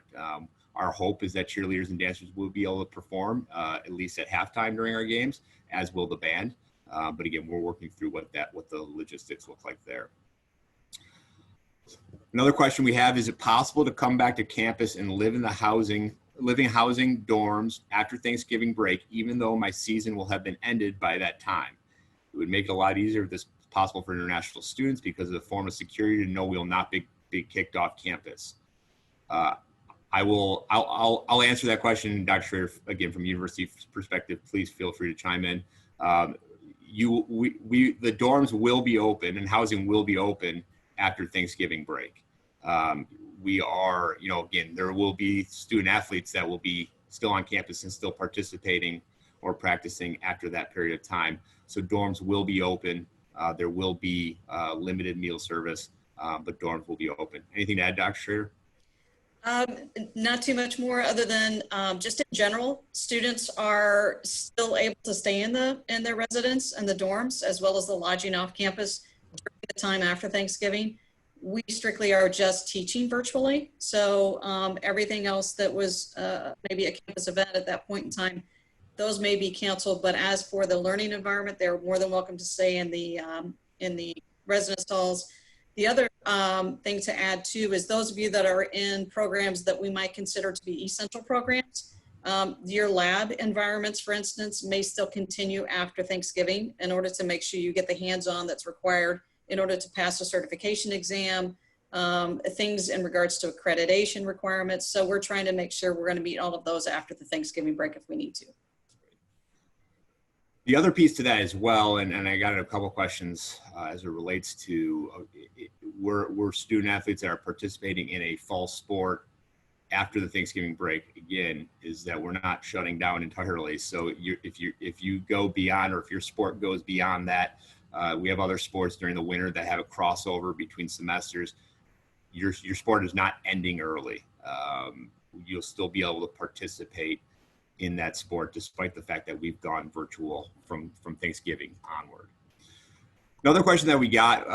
Our hope is that cheerleaders and dancers will be able to perform at least at halftime during our games, as will the band. But again, we're working through what the logistics look like there. Another question we have: is it possible to come back to campus and live in the housing dorms after Thanksgiving break, even though my season will have been ended by that time? It would make it a lot easier if this is possible for international students because of the form of security to know we will not be kicked off campus. I'll answer that question, Dr. Schroeder, again, from university perspective. Please feel free to chime in. The dorms will be open and housing will be open after Thanksgiving break. We are, again, there will be student athletes that will be still on campus and still participating or practicing after that period of time. So dorms will be open. There will be limited meal service, but dorms will be open. Anything to add, Dr. Schroeder? Not too much more other than just in general, students are still able to stay in their residence and the dorms, as well as the lodging off campus during the time after Thanksgiving. We strictly are just teaching virtually. So everything else that was maybe a campus event at that point in time, those may be canceled. But as for the learning environment, they're more than welcome to stay in the residence halls. The other thing to add too is those of you that are in programs that we might consider to be essential programs, your lab environments, for instance, may still continue after Thanksgiving in order to make sure you get the hands-on that's required in order to pass a certification exam, things in regards to accreditation requirements. So we're trying to make sure we're going to meet all of those after the Thanksgiving break if we need to. The other piece to that as well, and I got a couple questions as it relates to we're student athletes that are participating in a fall sport after the Thanksgiving break. Again, is that we're not shutting down entirely. So if you go beyond, or if your sport goes beyond that, we have other sports during the winter that have a crossover between semesters. Your sport is not ending early. You'll still be able to participate in that sport, despite the fact that we've gone virtual from Thanksgiving onward. Another question that we got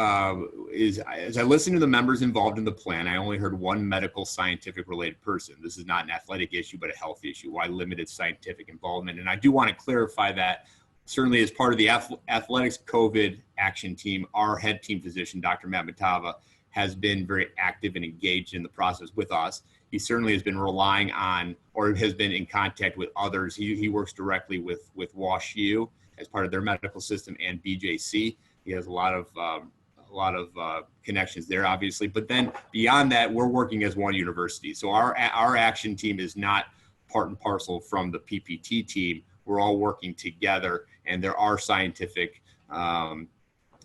is, as I listened to the members involved in the plan, I only heard one medical scientific related person. This is not an athletic issue, but a health issue. Why limited scientific involvement? And I do want to clarify that certainly as part of the athletics COVID action team, our head team physician, Dr. Matt Matava, has been very active and engaged in the process with us. He certainly has been relying on, or has been in contact with others. He works directly with WashU as part of their medical system and BJC. He has a lot of connections there, obviously. But then beyond that, we're working as one university. So our action team is not part and parcel from the PPT team. We're all working together, and there are scientific, and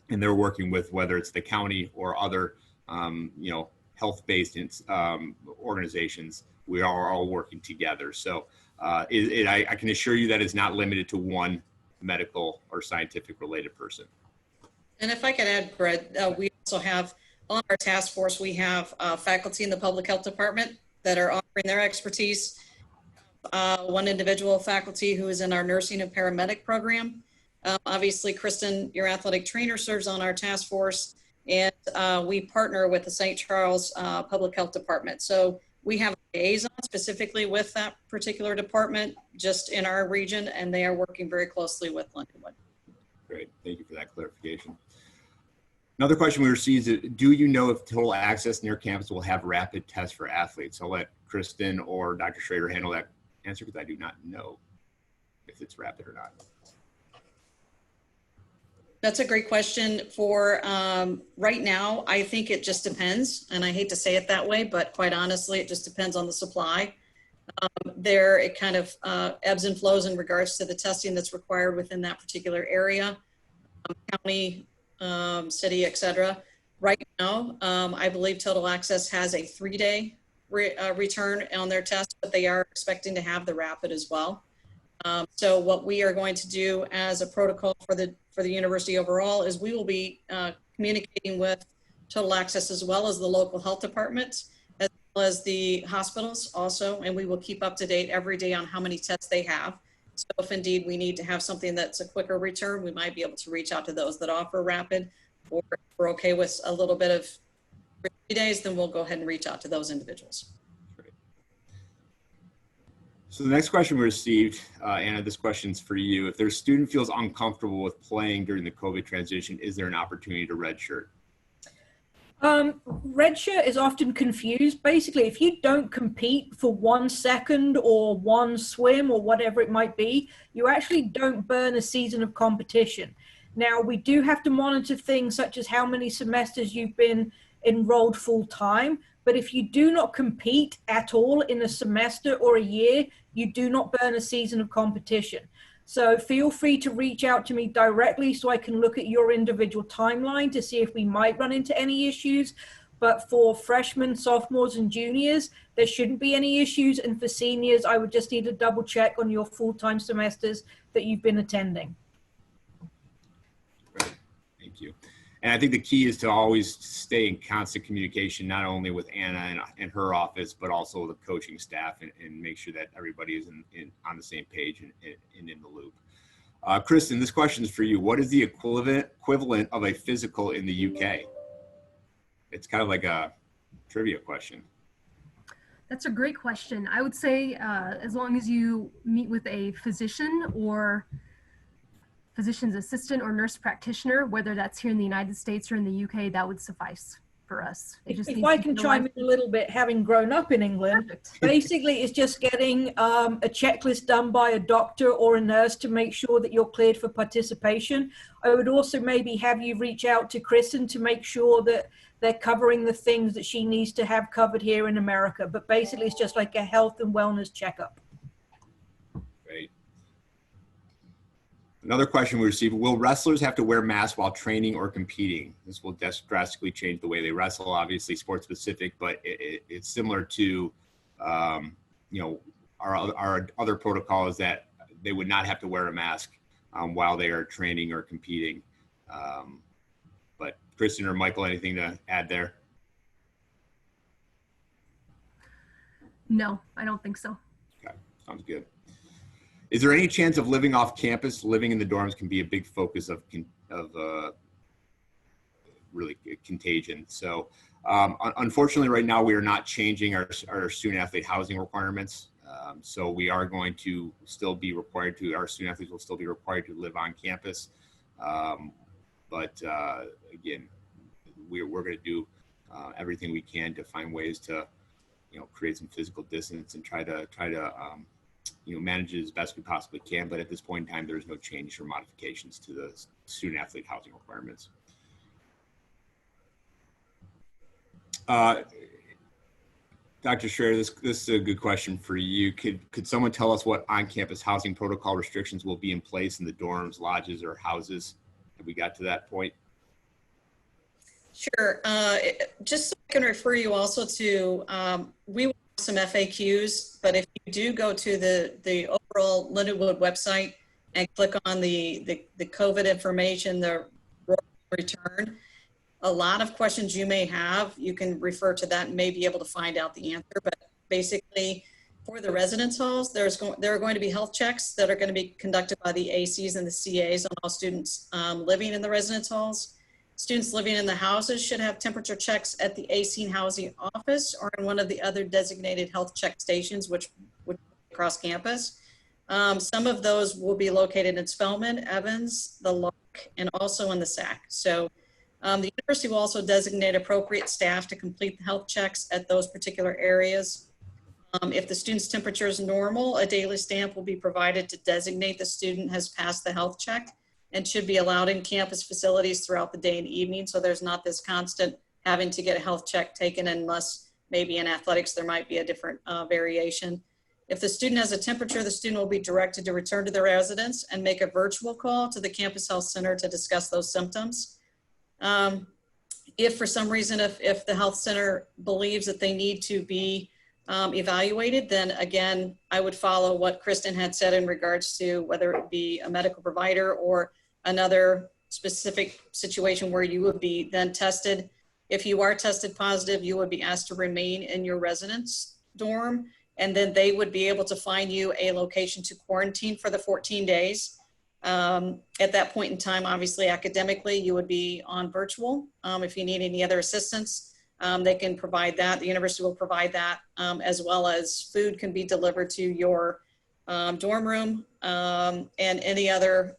they're working with whether it's the county or other, health-based organizations. We are all working together. So I can assure you that it's not limited to one medical or scientific related person. And if I could add, Brett, we also have on our task force, we have faculty in the public health department that are offering their expertise. One individual faculty who is in our nursing and paramedic program. Obviously, Kristen, your athletic trainer, serves on our task force, and we partner with the St. Charles Public Health Department. So we have a liaison specifically with that particular department just in our region, and they are working very closely with Lindenwood. Great, thank you for that clarification. Another question we received is, do you know if Total Access near campus will have rapid tests for athletes? I'll let Kristen or Dr. Schroeder handle that answer because I do not know if it's rapid or not. That's a great question. For right now, I think it just depends, and I hate to say it that way, but quite honestly, it just depends on the supply. It kind of ebbs and flows in regards to the testing that's required within that particular area, county, city, etc. Right now, I believe Total Access has a 3-day return on their test, but they are expecting to have the rapid as well. So what we are going to do as a protocol for the university overall is we will be communicating with Total Access as well as the local health departments, as well as the hospitals also, and we will keep up to date every day on how many tests they have. So if indeed we need to have something that's a quicker return, we might be able to reach out to those that offer rapid, or if we're okay with a little bit of 3 days, then we'll go ahead and reach out to those individuals. Great. So the next question we received, Anna, this question's for you. If their student feels uncomfortable with playing during the COVID transition, is there an opportunity to redshirt? Redshirt is often confused. Basically, if you don't compete for 1 second or one swim or whatever it might be, you actually don't burn a season of competition. Now, we do have to monitor things such as how many semesters you've been enrolled full time. But if you do not compete at all in a semester or a year, you do not burn a season of competition. So feel free to reach out to me directly so I can look at your individual timeline to see if we might run into any issues. But for freshmen, sophomores, and juniors, there shouldn't be any issues. And for seniors, I would just need to double check on your full-time semesters that you've been attending. Great, thank you. And I think the key is to always stay in constant communication, not only with Anna and her office, but also the coaching staff, and make sure that everybody is on the same page and in the loop. Kristen, this question is for you. What is the equivalent of a physical in the UK? It's kind of like a trivia question. That's a great question. I would say as long as you meet with a physician or physician's assistant or nurse practitioner, whether that's here in the United States or in the UK, that would suffice for us. If I can chime in a little bit, having grown up in England, Perfect. basically it's just getting a checklist done by a doctor or a nurse to make sure that you're cleared for participation. I would also maybe have you reach out to Kristen to make sure that they're covering the things that she needs to have covered here in America. But basically it's just like a health and wellness checkup. Great. Another question we received: will wrestlers have to wear masks while training or competing? This will drastically change the way they wrestle, obviously sport specific, but it's similar to, you know, our other protocol is that they would not have to wear a mask while they are training or competing. But Kristen or Michael, anything to add there? No, I don't think so. Okay, sounds good. Is there any chance of living off campus? Living in the dorms can be a big focus of really contagion. So unfortunately right now we are not changing our student athlete housing requirements. So we are going to still be required to, our student athletes will still be required to live on campus. But again, we're going to do everything we can to find ways to, you know, create some physical distance and try to you know, manage it as best we possibly can. But at this point in time, there's no change or modifications to the student athlete housing requirements. Dr. Schroeder, this is a good question for you. Could someone tell us what on-campus housing protocol restrictions will be in place in the dorms, lodges, or houses? Have we got to that point? Sure. Just so I can refer you also to, we will have some FAQs, but if you do go to the overall Lindenwood website and click on the COVID information, the return, a lot of questions you may have, you can refer to that and may be able to find out the answer. But basically, for the residence halls, there are going to be health checks that are going to be conducted by the ACs and the CAs on all students living in the residence halls. Students living in the houses should have temperature checks at the AC housing office or in one of the other designated health check stations, which would be across campus. Some of those will be located in Spelman, Evans, the Lark, and also in the SAC. So the university will also designate appropriate staff to complete the health checks at those particular areas. If the student's temperature is normal, a daily stamp will be provided to designate the student has passed the health check and should be allowed in campus facilities throughout the day and evening. So there's not this constant having to get a health check taken unless maybe in athletics there might be a different variation. If the student has a temperature, the student will be directed to return to their residence and make a virtual call to the campus health center to discuss those symptoms. If for some reason, if the health center believes that they need to be evaluated, then again, I would follow what Kristen had said in regards to whether it be a medical provider or another specific situation where you would be then tested. If you are tested positive, you would be asked to remain in your residence dorm, and then they would be able to find you a location to quarantine for the 14 days. At that point in time, obviously academically, you would be on virtual. If you need any other assistance, they can provide that. The university will provide that, as well as food can be delivered to your dorm room, and any other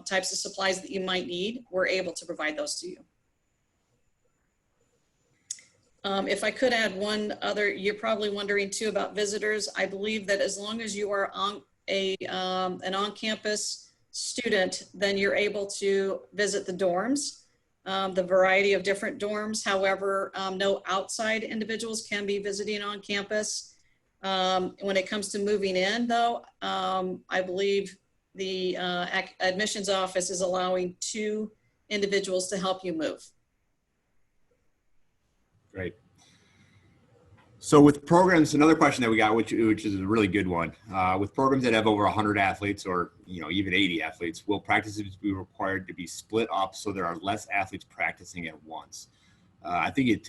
types of supplies that you might need. We're able to provide those to you. If I could add one other, you're probably wondering too about visitors. I believe that as long as you are on an on-campus student, then you're able to visit the dorms, the variety of different dorms. However, no outside individuals can be visiting on campus. When it comes to moving in though, I believe the admissions office is allowing 2 individuals to help you move. Great. So with programs, another question that we got, which is a really good one, with programs that have over 100 athletes or even 80 athletes, will practices be required to be split up so there are less athletes practicing at once? I think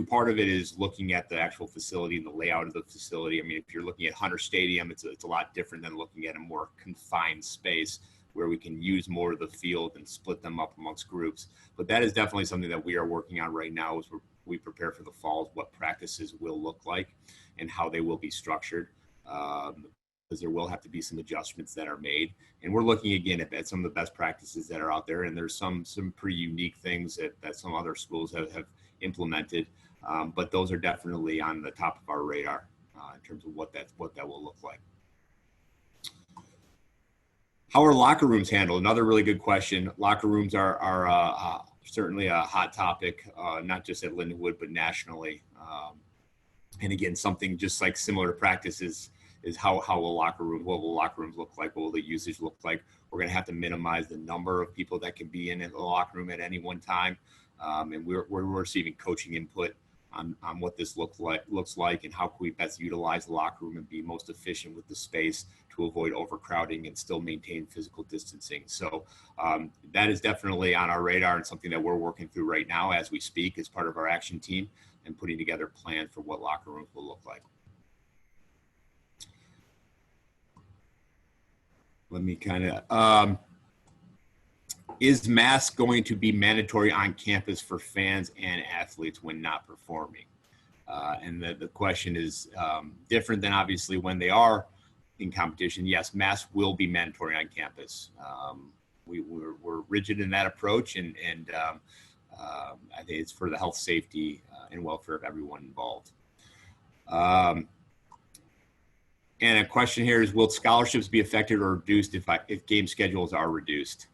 part of it is looking at the actual facility and the layout of the facility. I mean, if you're looking at Hunter Stadium, it's a lot different than looking at a more confined space where we can use more of the field and split them up amongst groups. But that is definitely something that we are working on right now as we prepare for the fall, what practices will look like and how they will be structured. Because there will have to be some adjustments that are made. And we're looking again at some of the best practices that are out there. And there's some pretty unique things that some other schools have implemented. But those are definitely on the top of our radar in terms of what that will look like. How are locker rooms handled? Another really good question. Locker rooms are certainly a hot topic, not just at Lindenwood, but nationally. And again, something just like similar to practices is what will locker rooms look like? What will the usage look like? We're going to have to minimize the number of people that can be in the locker room at any one time. And we're receiving coaching input on what this looks like and how can we best utilize the locker room and be most efficient with the space to avoid overcrowding and still maintain physical distancing. So that is definitely on our radar and something that we're working through right now as we speak as part of our action team and putting together a plan for what locker rooms will look like. Let me is mask going to be mandatory on campus for fans and athletes when not performing? And the question is different than obviously when they are in competition. Yes, masks will be mandatory on campus. We're rigid in that approach, and I think it's for the health, safety, and welfare of everyone involved. And a question here is, will scholarships be affected or reduced if game schedules are reduced?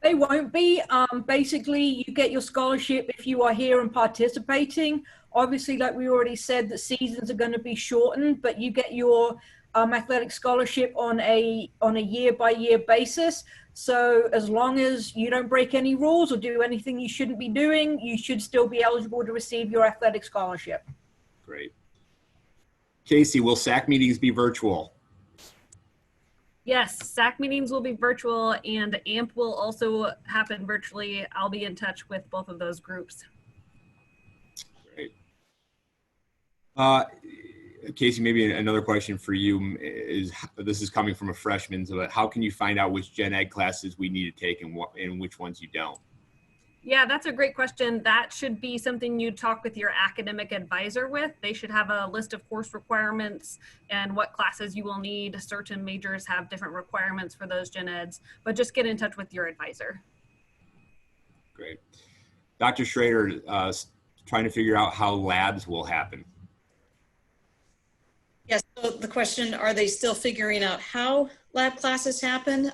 They won't be. Basically, you get your scholarship if you are here and participating. Obviously, like we already said, the seasons are going to be shortened, but you get your athletic scholarship on a year-by-year basis. So as long as you don't break any rules or do anything you shouldn't be doing, you should still be eligible to receive your athletic scholarship. Great. Casey, will SAC meetings be virtual? Yes, SAC meetings will be virtual and AMP will also happen virtually. I'll be in touch with both of those groups. Great. Casey, maybe another question for you is, this is coming from a freshman, so how can you find out which gen ed classes we need to take and which ones you don't? Yeah, that's a great question. That should be something you talk with your academic advisor with. They should have a list of course requirements and what classes you will need. Certain majors have different requirements for those gen eds, but just get in touch with your advisor. Great. Dr. Schroeder, trying to figure out how labs will happen. Yes, so the question, are they still figuring out how lab classes happen?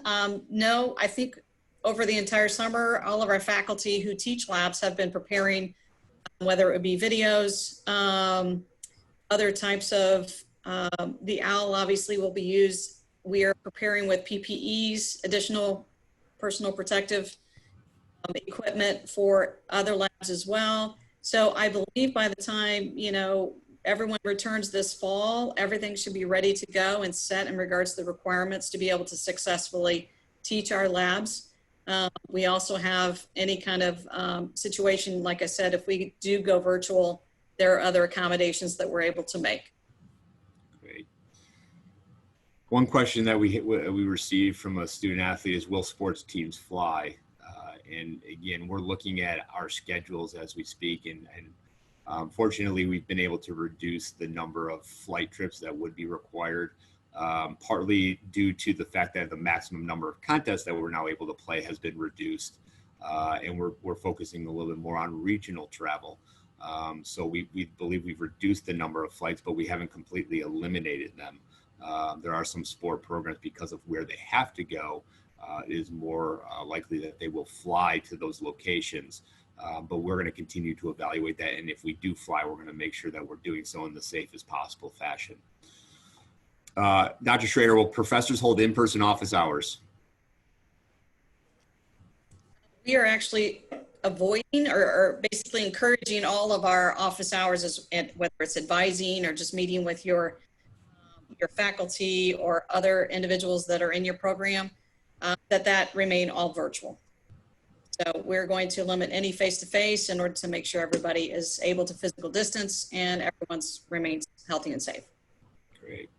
No, I think over the entire summer, all of our faculty who teach labs have been preparing, whether it would be videos, other types of, the OWL obviously will be used. We are preparing with PPEs, additional personal protective equipment for other labs as well. So I believe by the time, everyone returns this fall, everything should be ready to go and set in regards to the requirements to be able to successfully teach our labs. We also have any kind of situation, like I said, if we do go virtual, there are other accommodations that we're able to make. Great. One question that we received from a student athlete is, will sports teams fly? And again, we're looking at our schedules as we speak, and fortunately, we've been able to reduce the number of flight trips that would be required. Partly due to the fact that the maximum number of contests that we're now able to play has been reduced. And we're focusing a little bit more on regional travel. So we believe we've reduced the number of flights, but we haven't completely eliminated them. There are some sport programs, because of where they have to go, it is more likely that they will fly to those locations. But we're going to continue to evaluate that. And if we do fly, we're going to make sure that we're doing so in the safest possible fashion. Dr. Schroeder, will professors hold in-person office hours? We are actually avoiding or basically encouraging all of our office hours, whether it's advising or just meeting with your faculty or other individuals that are in your program, that remain all virtual. So we're going to limit any face-to-face in order to make sure everybody is able to physical distance and everyone's remains healthy and safe. Great.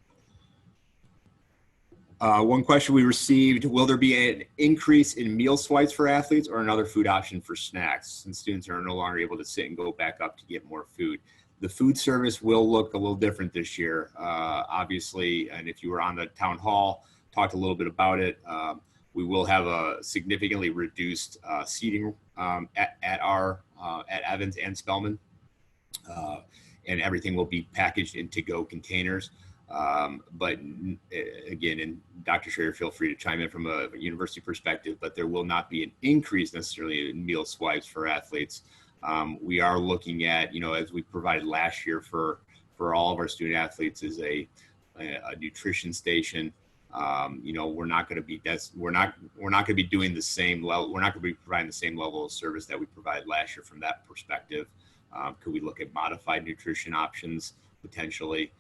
One question we received, will there be an increase in meal swipes for athletes or another food option for snacks since students are no longer able to sit and go back up to get more food? The food service will look a little different this year, obviously, and if you were on the town hall, talked a little bit about it. We will have a significantly reduced seating at Evans and Spelman, and everything will be packaged in to-go containers. But again, and Dr. Schroeder, feel free to chime in from a university perspective, but there will not be an increase necessarily in meal swipes for athletes. We are looking at, as we provided last year for all of our student athletes, is a nutrition station. We're not going to be doing the same level. We're not going to be providing the same level of service that we provided last year from that perspective. Could we look at modified nutrition options potentially?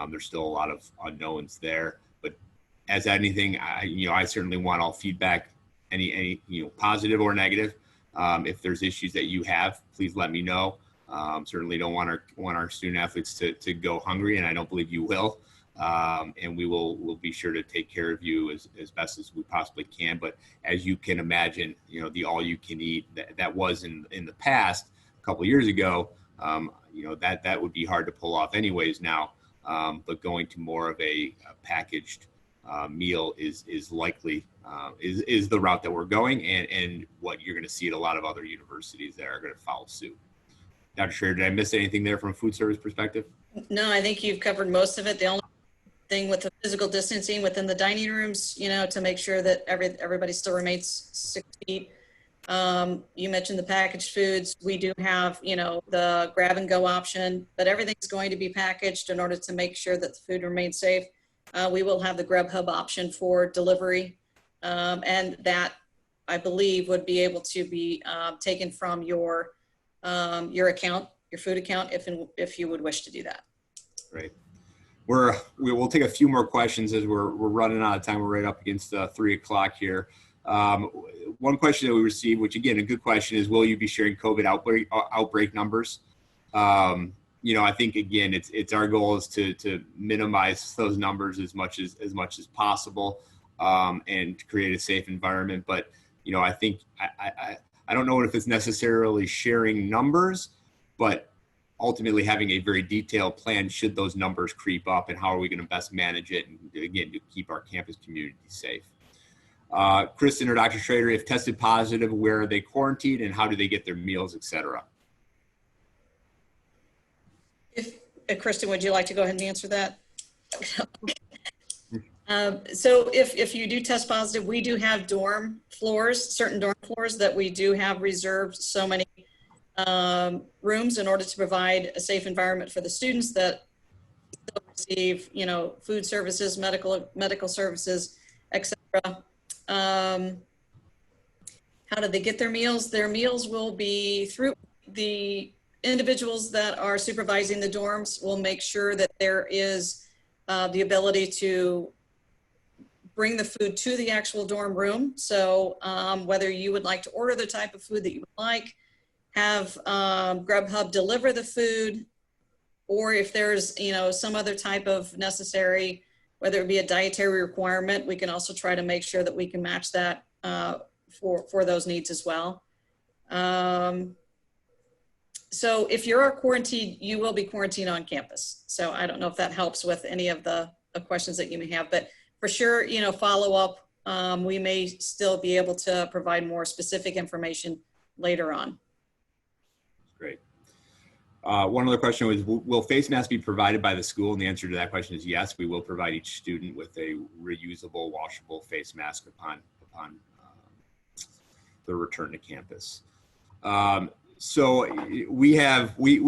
There's still a lot of unknowns there, but as anything, I certainly want all feedback, any positive or negative. If there's issues that you have, please let me know. Certainly don't want our student athletes to go hungry, and I don't believe you will. And we'll be sure to take care of you as best as we possibly can. But as you can imagine, the all you can eat that was in the past a couple of years ago, that would be hard to pull off anyways now. But going to more of a packaged meal is likely is the route that we're going, and what you're going to see at a lot of other universities that are going to follow suit. Dr. Schroeder, did I miss anything there from a food service perspective? No, I think you've covered most of it. The only thing with the physical distancing within the dining rooms, to make sure that everybody still remains 6 feet. You mentioned the packaged foods. We do have, the grab and go option, but everything's going to be packaged in order to make sure that the food remains safe. We will have the Grubhub option for delivery, and that I believe would be able to be taken from your account, your food account, if you would wish to do that. Great. We will take a few more questions as we're running out of time. We're right up against 3 o'clock here. One question that we received, which again, a good question, is will you be sharing COVID outbreak numbers? I think again, it's our goal is to minimize those numbers as much as possible, and to create a safe environment. But I think I don't know if it's necessarily sharing numbers, but ultimately having a very detailed plan should those numbers creep up, and how are we going to best manage it, and again, to keep our campus community safe. Kristen or Dr. Schroeder, if tested positive, where are they quarantined and how do they get their meals, etc.? Kristen, would you like to go ahead and answer that? So if you do test positive, we do have certain dorm floors that we do have reserved so many rooms in order to provide a safe environment for the students that still receive, food services, medical services, etc. How do they get their meals? Their meals will be through the individuals that are supervising the dorms will make sure that there is the ability to bring the food to the actual dorm room. So whether you would like to order the type of food that you would like, have Grubhub deliver the food, or if there's some other type of necessary, whether it be a dietary requirement, we can also try to make sure that we can match that for those needs as well. So if you're quarantined, you will be quarantined on campus. So I don't know if that helps with any of the questions that you may have, but for sure, follow up. We may still be able to provide more specific information later on. Great. One other question was, will face masks be provided by the school? And the answer to that question is yes. We will provide each student with a reusable, washable face mask upon the return to campus. So we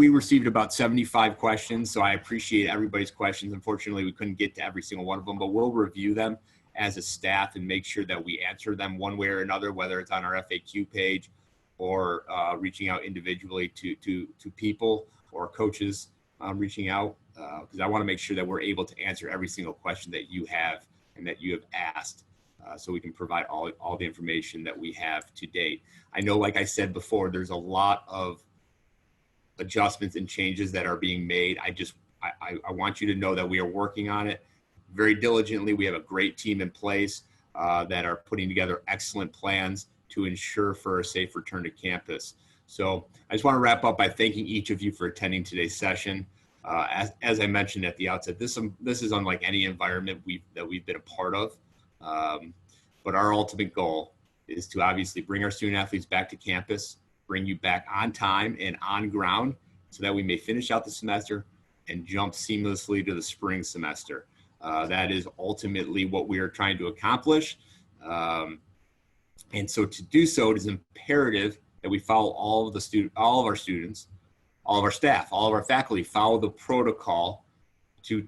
received about 75 questions. So I appreciate everybody's questions. Unfortunately, we couldn't get to every single one of them, but we'll review them as a staff and make sure that we answer them one way or another, whether it's on our FAQ page or reaching out individually to people or coaches reaching out, because I want to make sure that we're able to answer every single question that you have and that you have asked, so we can provide all the information that we have to date. I know, like I said before, there's a lot of adjustments and changes that are being made. I want you to know that we are working on it very diligently. We have a great team in place that are putting together excellent plans to ensure for a safe return to campus. So I just want to wrap up by thanking each of you for attending today's session. As I mentioned at the outset, this is unlike any environment that we've been a part of. But our ultimate goal is to obviously bring our student athletes back to campus, bring you back on time and on ground so that we may finish out the semester and jump seamlessly to the spring semester. That is ultimately what we are trying to accomplish. And so to do so, it is imperative that we follow all of our students, all of our staff, all of our faculty, follow the protocol to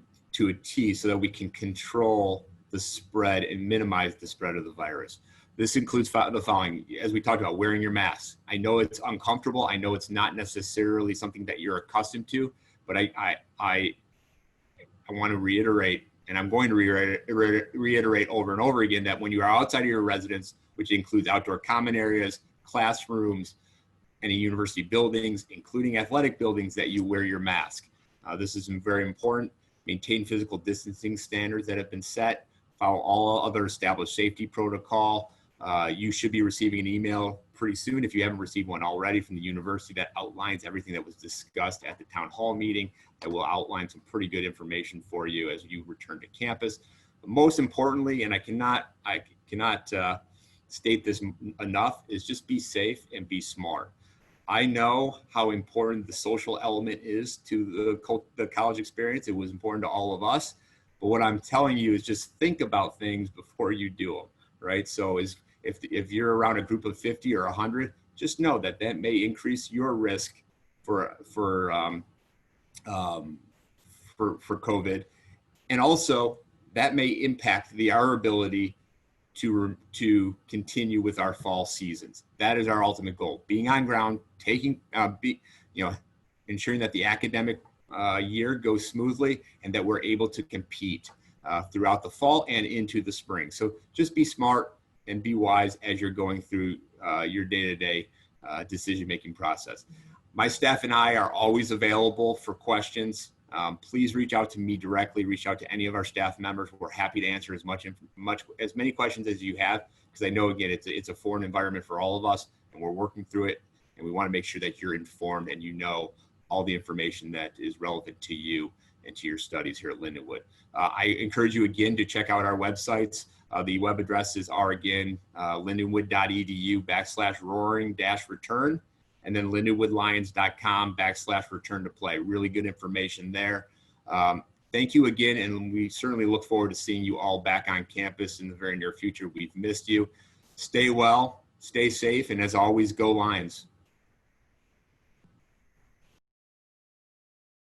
a T so that we can control the spread and minimize the spread of the virus. This includes the following, as we talked about, wearing your mask. I know it's uncomfortable. I know it's not necessarily something that you're accustomed to, but I want to reiterate, and I'm going to reiterate over and over again, that when you are outside of your residence, which includes outdoor common areas, classrooms, any university buildings, including athletic buildings, that you wear your mask. This is very important. Maintain physical distancing standards that have been set. Follow all other established safety protocol. You should be receiving an email pretty soon, if you haven't received one already, from the university that outlines everything that was discussed at the town hall meeting, that will outline some pretty good information for you as you return to campus. But most importantly, and I cannot state this enough, is just be safe and be smart. I know how important the social element is to the college experience. It was important to all of us. But what I'm telling you is just think about things before you do them, right? So if you're around a group of 50 or 100, just know that may increase your risk for COVID. And also that may impact our ability to continue with our fall seasons. That is our ultimate goal: being on ground, ensuring that the academic year goes smoothly and that we're able to compete throughout the fall and into the spring. So just be smart and be wise as you're going through your day-to-day decision-making process. My staff and I are always available for questions. Please reach out to me directly, reach out to any of our staff members. We're happy to answer as many questions as you have, because I know, again, it's a foreign environment for all of us, and we're working through it, and we want to make sure that you're informed and you know all the information that is relevant to you and to your studies here at Lindenwood. I encourage you again to check out our websites. The web addresses are, again, lindenwood.edu/roaring-return, and then lindenwoodlions.com/return to play. Really good information there. Thank you again, and we certainly look forward to seeing you all back on campus in the very near future. We've missed you. Stay well, stay safe, and as always, go Lions.